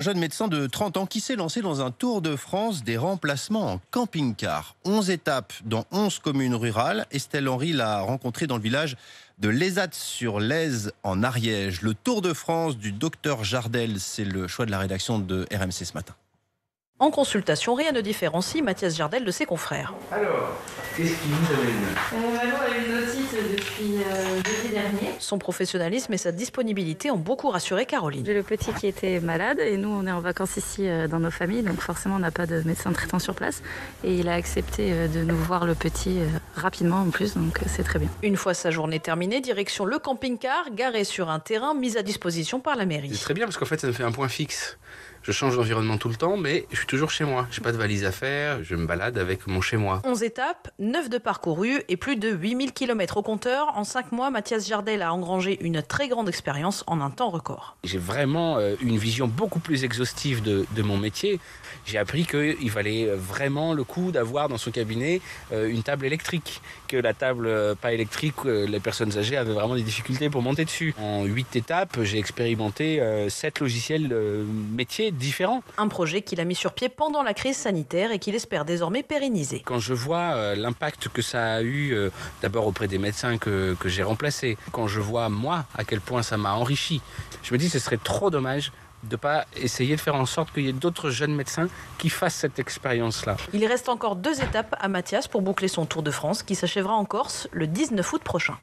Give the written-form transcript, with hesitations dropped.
jeune médecin de 30 ans qui s'est lancé dans un tour de France des remplacements en camping-car. 11 étapes dans 11 communes rurales. Estelle Henry l'a rencontré dans le village de Lézat-sur-Lèze en Ariège. Le Tour de France du docteur Jardel, c'est le choix de la rédaction de RMC ce matin. En consultation, rien ne différencie Mathias Jardel de ses confrères. Alors, qu'est-ce qui vous amène? Manon a eu une otite depuis jeudi dernier. Son professionnalisme et sa disponibilité ont beaucoup rassuré Caroline. J'ai le petit qui était malade et nous on est en vacances ici dans nos familles, donc forcément on n'a pas de médecin traitant sur place. Et il a accepté de nous voir le petit rapidement en plus, donc c'est très bien. Une fois sa journée terminée, direction le camping-car, garé sur un terrain mis à disposition par la mairie. C'est très bien parce qu'en fait ça me fait un point fixe. Je change d'environnement tout le temps, mais je suis toujours chez moi. J'ai pas de valise à faire, je me balade avec mon chez moi. 11 étapes, 9 de parcourus et plus de 8000 km au compteur. En 5 mois, Mathias Jardel a engrangé une très grande expérience en un temps record. J'ai vraiment une vision beaucoup plus exhaustive de mon métier. J'ai appris qu'il valait vraiment le coup d'avoir dans son cabinet une table électrique. Que la table pas électrique, les personnes âgées avaient vraiment des difficultés pour monter dessus. En 8 étapes, j'ai expérimenté 7 logiciels métiers différents. Un projet qu'il a mis sur pied pendant la crise sanitaire et qu'il espère désormais pérenniser. Quand je vois l'impact que ça a eu d'abord auprès des médecins que j'ai remplacés, quand je vois moi à quel point ça m'a enrichi, je me dis que ce serait trop dommage de ne pas essayer de faire en sorte qu'il y ait d'autres jeunes médecins qui fassent cette expérience-là. Il reste encore 2 étapes à Mathias pour boucler son Tour de France qui s'achèvera en Corse le 19 août prochain.